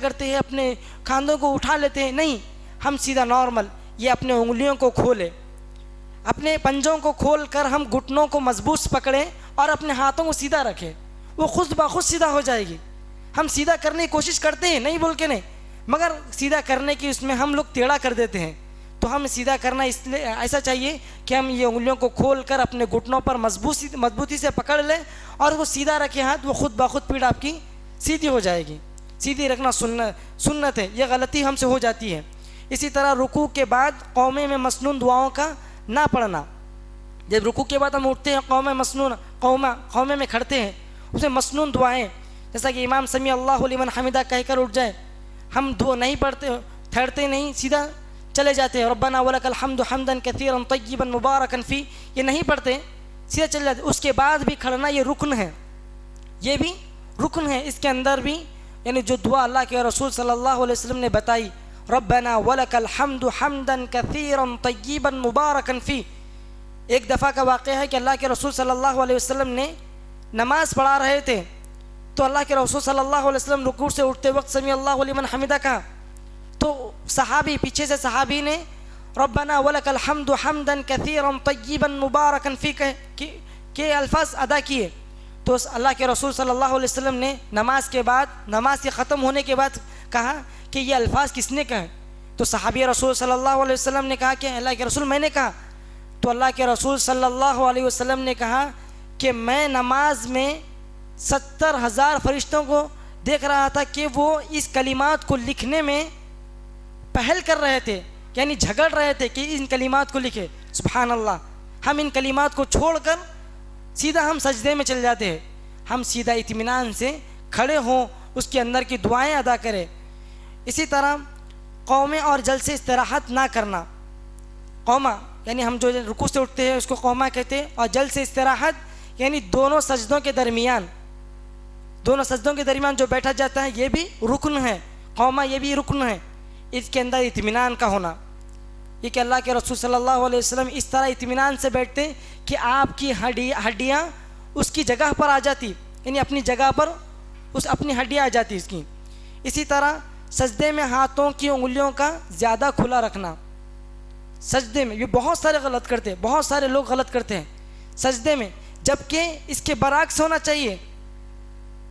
کرتے ہیں، اپنے کاندھوں کو اٹھا لیتے ہیں، نہیں، ہم سیدھا نارمل یہ اپنے انگلیوں کو کھولے، اپنے پنجوں کو کھول کر ہم گھٹنوں کو مضبوط پکڑیں اور اپنے ہاتھوں کو سیدھا رکھیں، وہ خود بخود سیدھا ہو جائے گی۔ ہم سیدھا کرنے کی کوشش کرتے ہیں، نہیں بول کے نہیں، مگر سیدھا کرنے کی اس میں ہم لوگ ٹیڑھا کر دیتے ہیں۔ تو ہم سیدھا کرنا اس لیے ایسا چاہیے کہ ہم یہ انگلیوں کو کھول کر اپنے گھٹنوں پر مضبوطی سے پکڑ لیں اور وہ سیدھا رکھے ہاتھ، وہ خود بخود پیٹھ آپ کی سیدھی ہو جائے گی۔ سیدھی رکھنا سنت ہے، یہ غلطی ہم سے ہو جاتی ہے۔ اسی طرح رکوع کے بعد قومے میں مسنون دعاؤں کا نہ پڑھنا۔ جب رکوع کے بعد ہم اٹھتے ہیں قومے میں کھڑتے ہیں، اس میں مسنون دعائیں، جیسا کہ امام سمیع اللہ لمن حمدہ کہہ کر اٹھ جائیں، ہم دعا نہیں پڑھتے، ٹھہرتے نہیں، سیدھا چلے جاتے ہیں، ربنا ولک الحمد حمدا کثیرا طیبا مبارکا فی، یہ نہیں پڑھتے، سیدھا چلے جاتے۔ اس کے بعد بھی کھڑنا یہ رکن ہے، یہ بھی رکن ہے۔ اس کے اندر بھی یعنی جو دعا اللہ کے رسول صلی اللہ علیہ وسلم نے بتائی، ربنا ولک الحمد حمدا کثیرا طیبا مبارکا فی، ایک دفعہ کا واقعہ ہے کہ اللہ کے رسول صلی اللہ علیہ وسلم نے نماز پڑھا رہے تھے تو اللہ کے رسول صلی اللہ علیہ وسلم رکوع سے اٹھتے وقت سمیع اللہ لمن حمدہ کہا، تو صحابی پیچھے سے صحابی نے ربنا ولک الحمد حمدا کثیرا طیبا مبارکا فی کے الفاظ ادا کیے، تو اللہ کے رسول صلی اللہ علیہ وسلم نے نماز کے ختم ہونے کے بعد کہا کہ یہ الفاظ کس نے کہے؟ تو صحابی رسول صلی اللہ علیہ وسلم نے کہا کہ اللہ کے رسول میں نے کہا۔ تو اللہ کے رسول صلی اللہ علیہ وسلم نے کہا کہ میں نماز میں 70,000 فرشتوں کو دیکھ رہا تھا کہ وہ اس کلمات کو لکھنے میں پہل کر رہے تھے، یعنی جھگڑ رہے تھے کہ ان کلمات کو لکھے۔ سبحان اللہ، ہم ان کلمات کو چھوڑ کر سیدھا ہم سجدے میں چل جاتے ہیں۔ ہم سیدھا اطمینان سے کھڑے ہوں، اس کے اندر کی دعائیں ادا کریں۔ اسی طرح قومے اور جلسے استراحت نہ کرنا۔ قومہ یعنی ہم جو رکوع سے اٹھتے ہیں اس کو قومہ کہتے ہیں، اور جلسے استراحت یعنی دونوں سجدوں کے درمیان جو بیٹھا جاتا ہے یہ بھی رکن ہے، قومہ یہ بھی رکن ہے۔ اس کے اندر اطمینان کا ہونا، یہ کہ اللہ کے رسول صلی اللہ علیہ وسلم اس طرح اطمینان سے بیٹھتے کہ آپ کی ہڈیاں اس کی جگہ پر آ جاتی، یعنی اپنی جگہ پر اپنی ہڈیاں آ جاتی اس کی۔ اسی طرح سجدے میں ہاتھوں کی انگلیوں کا زیادہ کھلا رکھنا۔ سجدے میں یہ بہت سارے لوگ غلط کرتے ہیں سجدے میں، جبکہ اس کے برعکس ہونا چاہیے۔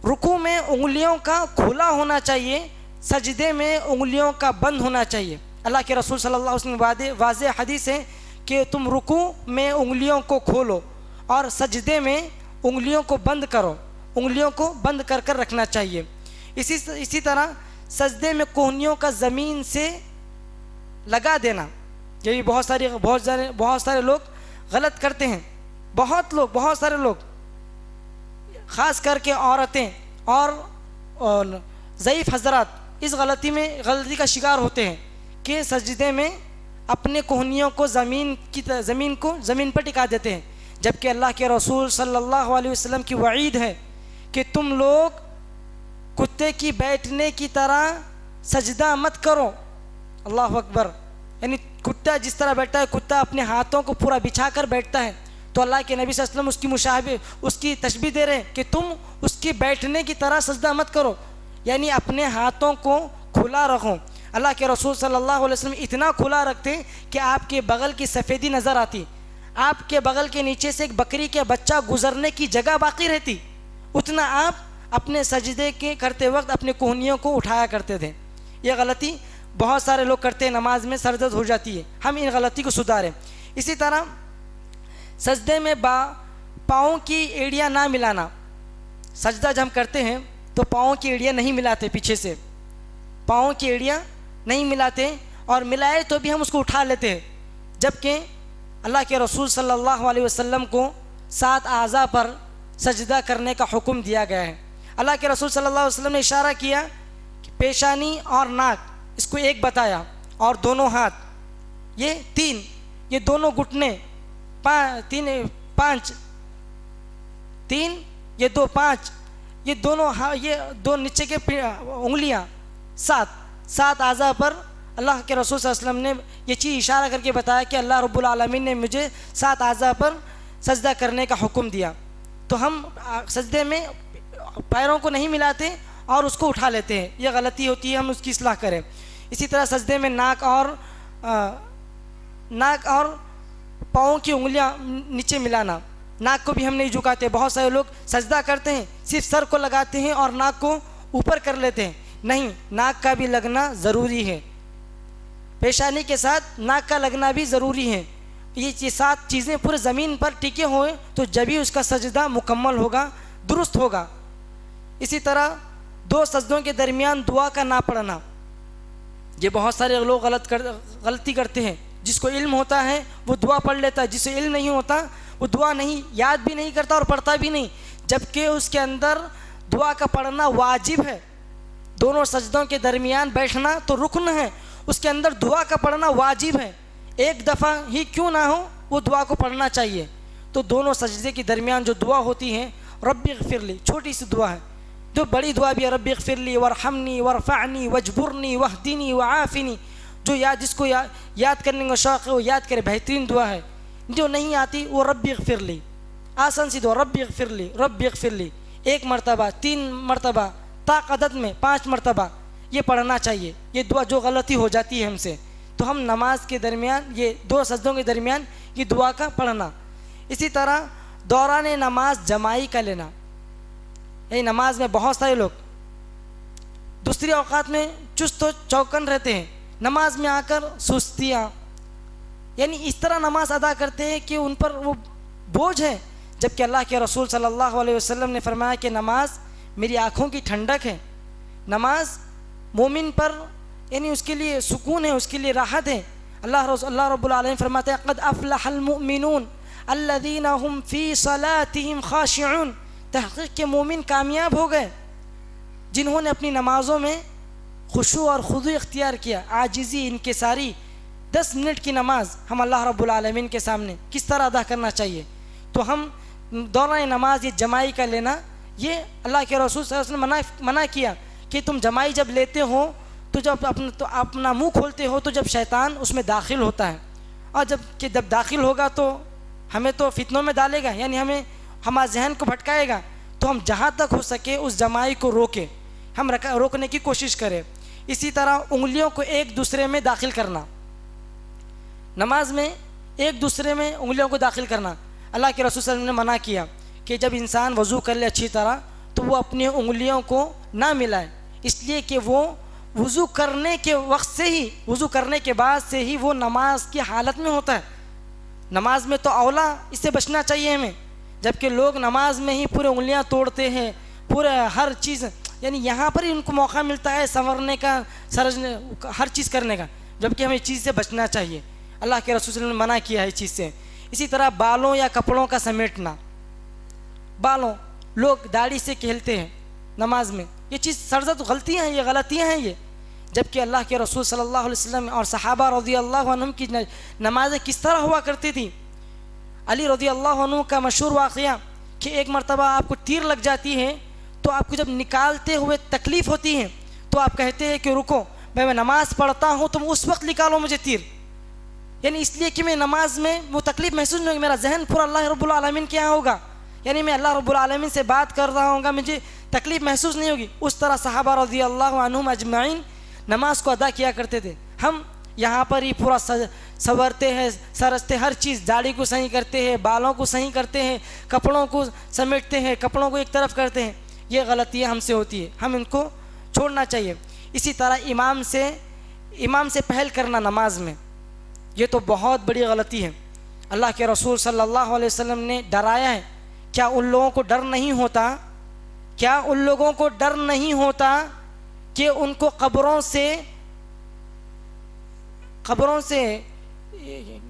رکوع میں انگلیوں کا کھلا ہونا چاہیے، سجدے میں انگلیوں کا بند ہونا چاہیے۔ اللہ کے رسول صلی اللہ علیہ وسلم واضح حدیث ہے کہ تم رکوع میں انگلیوں کو کھولو اور سجدے میں انگلیوں کو بند کرو، انگلیوں کو بند کر کر رکھنا چاہیے۔ اسی طرح سجدے میں کوہنیوں کا زمین سے لگا دینا، یہ بھی بہت سارے لوگ غلط کرتے ہیں۔ بہت سارے لوگ خاص کر کے عورتیں اور ضعیف حضرات اس غلطی کا شکار ہوتے ہیں کہ سجدے میں اپنے کوہنیوں کو زمین پر ٹکا دیتے ہیں، جبکہ اللہ کے رسول صلی اللہ علیہ وسلم کی وعید ہے کہ تم لوگ کتے کی بیٹھنے کی طرح سجدہ مت کرو۔ اللہ اکبر، یعنی کتا جس طرح بیٹھتا ہے، کتا اپنے ہاتھوں کو پورا بچھا کر بیٹھتا ہے، تو اللہ کے نبی صلی اللہ علیہ وسلم اس کی تشبیہ دے رہے ہیں کہ تم اس کی بیٹھنے کی طرح سجدہ مت کرو، یعنی اپنے ہاتھوں کو کھلا رکھو۔ اللہ کے رسول صلی اللہ علیہ وسلم اتنا کھلا رکھتے کہ آپ کے بغل کی سفیدی نظر آتی، آپ کے بغل کے نیچے سے ایک بکری کے بچہ گزرنے کی جگہ باقی رہتی، اتنا آپ اپنے سجدے کے کرتے وقت اپنے کوہنیوں کو اٹھایا کرتے تھے۔ یہ غلطی بہت سارے لوگ کرتے ہیں، نماز میں سر درد ہو جاتی ہے، ہم ان غلطی کو سدھاریں۔ اسی طرح سجدے میں پاؤں کی ایڑیاں نہ ملانا۔ سجدہ جب ہم کرتے ہیں تو پاؤں کی ایڑیاں نہیں ملاتے، پیچھے سے پاؤں کی ایڑیاں نہیں ملاتے، اور ملائے تو بھی ہم اس کو اٹھا لیتے ہیں، جبکہ اللہ کے رسول صلی اللہ علیہ وسلم کو 7 اعضاء پر سجدہ کرنے کا حکم دیا گیا ہے۔ اللہ کے رسول صلی اللہ علیہ وسلم نے اشارہ کیا کہ پیشانی اور ناک اس کو ایک بتایا، اور دونوں ہاتھ یہ 3، یہ دونوں گھٹنے 5، 3 یہ 2 5، یہ دونوں یہ دو نیچے کے انگلیاں سات اعضاء پر اللہ کے رسول صلی اللہ علیہ وسلم نے یہ چیز اشارہ کر کے بتایا کہ اللہ رب العالمین نے مجھے 7 اعضاء پر سجدہ کرنے کا حکم دیا. تو ہم سجدے میں پیروں کو نہیں ملاتے اور اس کو اٹھا لیتے ہیں, یہ غلطی ہوتی ہے, ہم اس کی اصلاح کریں. اسی طرح سجدے میں ناک اور پاؤں کی انگلیاں نیچے ملانا, ناک کو بھی ہم نہیں جھکاتے. بہت سارے لوگ سجدہ کرتے ہیں صرف سر کو لگاتے ہیں اور ناک کو اوپر کر لیتے ہیں. نہیں, ناک کا بھی لگنا ضروری ہے, پیشانی کے ساتھ ناک کا لگنا بھی ضروری ہے. یہ 7 چیزیں پورے زمین پر ٹکے ہوئے تو جبھی اس کا سجدہ مکمل ہوگا, درست ہوگا. اسی طرح 2 سجدوں کے درمیان دعا کا نہ پڑھنا, یہ بہت سارے لوگ غلطی کرتے ہیں. جس کو علم ہوتا ہے وہ دعا پڑھ لیتا ہے, جس کو علم نہیں ہوتا وہ دعا نہیں یاد بھی نہیں کرتا اور پڑھتا بھی نہیں, جبکہ اس کے اندر دعا کا پڑھنا واجب ہے. دونوں سجدوں کے درمیان بیٹھنا تو رکن ہے, اس کے اندر دعا کا پڑھنا واجب ہے. ایک دفعہ ہی کیوں نہ ہو وہ دعا کو پڑھنا چاہیے. تو دونوں سجدے کے درمیان جو دعا ہوتی ہے رب اغفر لی, چھوٹی سی دعا ہے. جو بڑی دعا بھی ہے رب اغفر لی وارحمنی وارفعنی واجبرنی واہدنی وعافنی, جو جس کو یاد کرنے کا شوق ہے وہ یاد کرے, بہترین دعا ہے. جو نہیں آتی وہ رب اغفر لی, آسان سی دعا رب اغفر لی رب اغفر لی, 1 مرتبہ 3 مرتبہ تا عدد میں 5 مرتبہ یہ پڑھنا چاہیے. یہ دعا جو غلطی ہو جاتی ہے ہم سے, تو ہم نماز کے درمیان یہ 2 سجدوں کے درمیان یہ دعا کا پڑھنا. اسی طرح دوران نماز جماعی کا لینا. یہ نماز میں بہت سارے لوگ دوسری اوقات میں چست و چوکن رہتے ہیں, نماز میں آ کر سستیاں, یعنی اس طرح نماز ادا کرتے ہیں کہ ان پر وہ بوجھ ہے. جبکہ اللہ کے رسول صلی اللہ علیہ وسلم نے فرمایا کہ نماز میری آنکھوں کی ٹھنڈک ہے. نماز مومن پر یعنی اس کے لیے سکون ہے, اس کے لیے راحت ہے. اللہ رب العالمین فرماتے ہیں قد افلح المؤمنون الذین هم فی صلاتهم خاشعون, تحقیق کے مومن کامیاب ہو گئے جنہوں نے اپنی نمازوں میں خشوع اور خضوع اختیار کیا, عاجزی, انکساری. 10 منٹ کی نماز ہم اللہ رب العالمین کے سامنے کس طرح ادا کرنا چاہیے. تو ہم دوران نماز یہ جماعی کا لینا, یہ اللہ کے رسول صلی اللہ علیہ وسلم نے منع کیا کہ تم جماعی جب لیتے ہو تو جب اپنا منہ کھولتے ہو تو جب شیطان اس میں داخل ہوتا ہے, اور جب داخل ہوگا تو ہمیں تو فتنوں میں ڈالے گا, یعنی ہمارے ذہن کو بھٹکائے گا. تو ہم جہاں تک ہو سکے اس جماعی کو ہم روکنے کی کوشش کریں. اسی طرح انگلیوں کو ایک دوسرے میں داخل کرنا, نماز میں ایک دوسرے میں انگلیوں کو داخل کرنا. اللہ کے رسول صلی اللہ علیہ وسلم نے منع کیا کہ جب انسان وضو کر لے اچھی طرح تو وہ اپنی انگلیوں کو نہ ملائے, اس لیے کہ وہ وضو کرنے کے وقت سے ہی, وضو کرنے کے بعد سے ہی وہ نماز کی حالت میں ہوتا ہے. نماز میں تو اولا اس سے بچنا چاہیے ہمیں, جبکہ لوگ نماز میں ہی پورے انگلیاں توڑتے ہیں, پورے ہر چیز, یعنی یہاں پر ہی ان کو موقع ملتا ہے سنورنے کا, سرجنے, ہر چیز کرنے کا, جبکہ ہمیں اس چیز سے بچنا چاہیے. اللہ کے رسول صلی اللہ علیہ وسلم نے منع کیا ہے اس چیز سے. اسی طرح بالوں یا کپڑوں کا سمیٹنا, بالوں, لوگ داڑھی سے کھیلتے ہیں نماز میں, یہ چیز سرزد غلطیاں ہیں, یہ غلطیاں ہیں یہ. جبکہ اللہ کے رسول صلی اللہ علیہ وسلم اور صحابہ رضی اللہ عنہم کی نمازیں کس طرح ہوا کرتی تھی. علی رضی اللہ عنہ کا مشہور واقعہ کہ ایک مرتبہ آپ کو تیر لگ جاتی ہے تو آپ کو جب نکالتے ہوئے تکلیف ہوتی ہے تو آپ کہتے ہیں کہ رکو, میں نماز پڑھتا ہوں, تم اس وقت نکالو مجھے تیر, یعنی اس لیے کہ میں نماز میں وہ تکلیف محسوس نہیں ہوگی, میرا ذہن پورا اللہ رب العالمین کے یہاں ہوگا, یعنی میں اللہ رب العالمین سے بات کر رہا ہوں گا, مجھے تکلیف محسوس نہیں ہوگی. اس طرح صحابہ رضی اللہ عنہم اجمعین نماز کو ادا کیا کرتے تھے. ہم یہاں پر ہی پورا سنورتے ہیں, سرجتے, ہر چیز, داڑھی کو صحیح کرتے ہیں, بالوں کو صحیح کرتے ہیں, کپڑوں کو سمیٹتے ہیں, کپڑوں کو ایک طرف کرتے ہیں. یہ غلطیاں ہم سے ہوتی ہے, ہم ان کو چھوڑنا چاہیے. اسی طرح امام سے پہل کرنا نماز میں, یہ تو بہت بڑی غلطی ہے. اللہ کے رسول صلی اللہ علیہ وسلم نے ڈرایا ہے. کیا ان لوگوں کو ڈر نہیں ہوتا, کیا ان لوگوں کو ڈر نہیں ہوتا کہ ان کو قبروں سے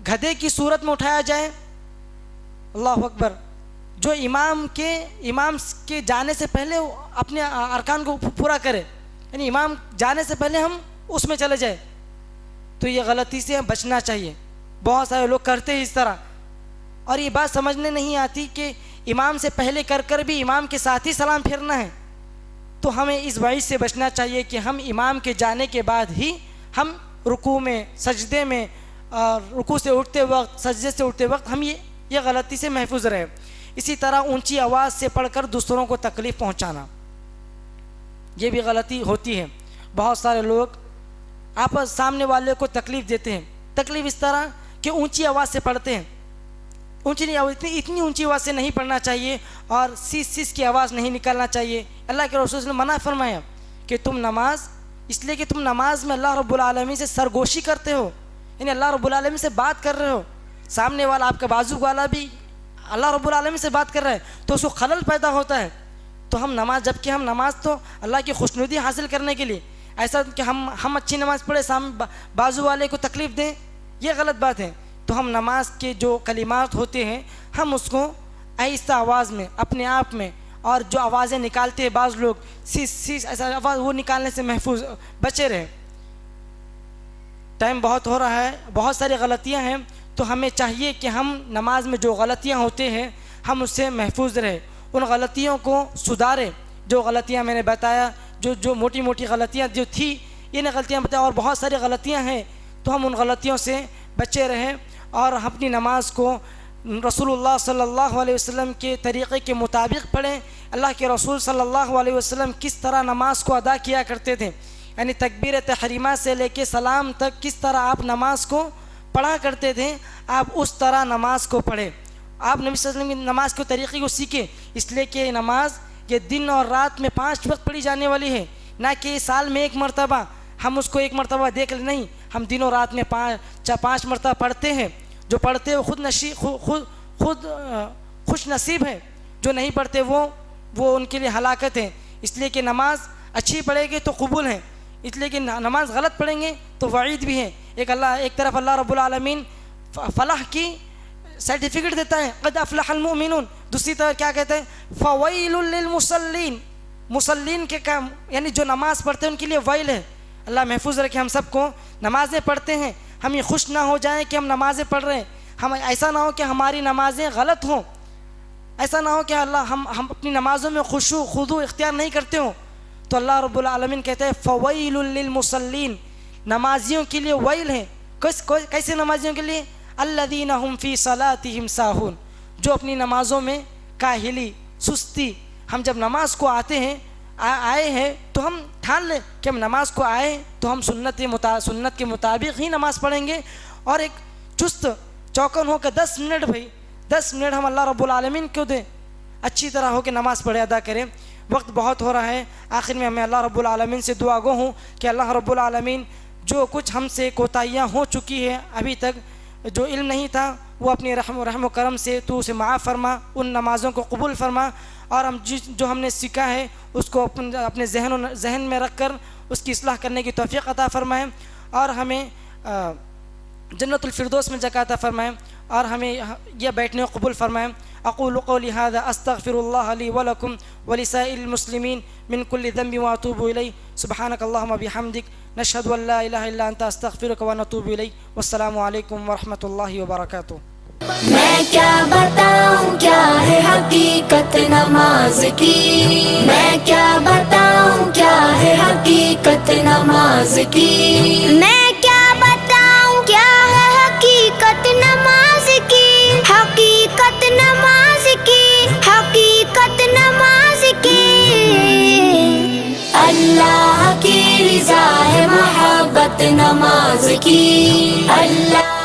گدھے کی صورت میں اٹھایا جائے. اللہ اکبر. جو امام کے جانے سے پہلے اپنے ارکان کو پورا کرے, یعنی امام جانے سے پہلے ہم اس میں چلے جائے, تو یہ غلطی سے بچنا چاہیے. بہت سارے لوگ کرتے ہیں اس طرح, اور یہ بات سمجھنے نہیں آتی کہ امام سے پہلے کر بھی امام کے ساتھ ہی سلام پھیرنا ہے. تو ہمیں اس وعید سے بچنا چاہیے کہ ہم امام کے جانے کے بعد ہی ہم رکوع میں، سجدے میں، رکوع سے اٹھتے وقت، سجدے سے اٹھتے وقت ہم یہ غلطی سے محفوظ رہے۔ اسی طرح اونچی آواز سے پڑھ کر دوسروں کو تکلیف پہنچانا، یہ بھی غلطی ہوتی ہے۔ بہت سارے لوگ آپس سامنے والے کو تکلیف دیتے ہیں، تکلیف اس طرح کہ اونچی آواز سے پڑھتے ہیں، اتنی اونچی آواز سے نہیں پڑھنا چاہیے اور سیس کی آواز نہیں نکالنا چاہیے۔ اللہ کے رسول نے منع فرمایا کہ تم نماز، اس لیے کہ تم نماز میں اللہ رب العالمین سے سرگوشی کرتے ہو، یعنی اللہ رب العالمین سے بات کر رہے ہو، سامنے والا آپ کا بازو والا بھی اللہ رب العالمین سے بات کر رہا ہے تو اس کو خلل پیدا ہوتا ہے۔ تو ہم نماز، جبکہ ہم نماز تو اللہ کی خوشنودی حاصل کرنے کے لیے، ایسا کہ ہم اچھی نماز پڑھے سامنے بازو والے کو تکلیف دیں، یہ غلط بات ہے۔ تو ہم نماز کے جو کلمات ہوتے ہیں ہم اس کو آہستہ آواز میں، اپنے آپ میں، اور جو آوازیں نکالتے ہیں بعض لوگ سیس ایسا آواز، وہ نکالنے سے محفوظ بچے رہیں۔ ٹائم بہت ہو رہا ہے، بہت ساری غلطیاں ہیں، تو ہمیں چاہیے کہ ہم نماز میں جو غلطیاں ہوتے ہیں ہم اس سے محفوظ رہیں، ان غلطیوں کو سدھاریں۔ جو غلطیاں میں نے بتایا، جو موٹی موٹی غلطیاں جو تھی، یہ غلطیاں بتایا، اور بہت ساری غلطیاں ہیں، تو ہم ان غلطیوں سے بچے رہیں اور اپنی نماز کو رسول اللہ صلی اللہ علیہ وسلم کے طریقے کے مطابق پڑھیں۔ اللہ کے رسول صلی اللہ علیہ وسلم کس طرح نماز کو ادا کیا کرتے تھے، یعنی تکبیر تحریمہ سے لے کے سلام تک کس طرح آپ نماز کو پڑھا کرتے تھے، آپ اس طرح نماز کو پڑھیں۔ آپ نبی صلی اللہ علیہ وسلم کی نماز کے طریقے کو سیکھیں، اس لیے کہ نماز یہ دن اور رات میں 5 وقت پڑھی جانے والی ہے، نہ کہ سال میں 1 مرتبہ ہم اس کو 1 مرتبہ دیکھ لیں، نہیں، ہم دن اور رات میں 5 مرتبہ پڑھتے ہیں۔ جو پڑھتے ہیں خود خوش نصیب ہیں، جو نہیں پڑھتے وہ ان کے لیے ہلاکت ہے۔ اس لیے کہ نماز اچھی پڑھے گی تو قبول ہے، اس لیے کہ نماز غلط پڑھیں گے تو وعید بھی ہے۔ ایک طرف اللہ رب العالمین فلاح کی سرٹیفکیٹ دیتا ہے، قد افلح المؤمنون، دوسری طرف کیا کہتے ہیں، فویل للمصلین، مصلین کے کام، یعنی جو نماز پڑھتے ہیں ان کے لیے ویل ہے۔ اللہ محفوظ رکھے ہم سب کو۔ نمازیں پڑھتے ہیں، ہم یہ خوش نہ ہو جائیں کہ ہم نمازیں پڑھ رہے ہیں، ہم ایسا نہ ہو کہ ہماری نمازیں غلط ہوں، ایسا نہ ہو کہ ہم اپنی نمازوں میں خشوع خضوع اختیار نہیں کرتے ہوں۔ تو اللہ رب العالمین کہتے ہیں فویل للمصلین، نمازیوں کے لیے ویل ہے۔ کیسے نمازیوں کے لیے؟ الذین هم فی صلاتہم ساہون، جو اپنی نمازوں میں کاہلی، سستی، ہم جب نماز کو آئے ہیں تو ہم ٹھان لیں کہ ہم نماز کو آئے تو ہم سنت کے مطابق ہی نماز پڑھیں گے، اور ایک چست چوکن ہو کہ 10 منٹ ہم اللہ رب العالمین کو دیں، اچھی طرح ہو کہ نماز پڑھے ادا کریں۔ وقت بہت ہو رہا ہے، آخر میں میں اللہ رب العالمین سے دعا گو ہوں کہ اللہ رب العالمین جو کچھ ہم سے کوتاہیاں ہو چکی ہے ابھی تک، جو علم نہیں تھا، وہ اپنی رحم و کرم سے تو اسے معاف فرما، ان نمازوں کو قبول فرما، اور جو ہم نے سیکھا ہے اس کو اپنے ذہن میں رکھ کر اس کی اصلاح کرنے کی توفیق عطا فرمائیں، اور ہمیں جنت الفردوس میں جگہ عطا فرمائیں، اور ہمیں یہ بیٹھنے کو قبول فرمائیں۔ اقول قولی هذا استغفر الله لي ولكم ولسائر المسلمين من كل ذنب واتوب اليه سبحانك اللهم وبحمدك نشهد ان لا اله الا انت استغفرك ونتوب اليك والسلام عليكم ورحمة الله وبركاته۔ میں کیا بتاؤں کیا ہے حقیقت نماز کی، میں کیا بتاؤں کیا ہے حقیقت نماز کی، میں کیا بتاؤں کیا ہے حقیقت نماز کی، حقیقت نماز کی، حقیقت نماز کی۔ اللہ کی رضا ہے محبت نماز کی، اللہ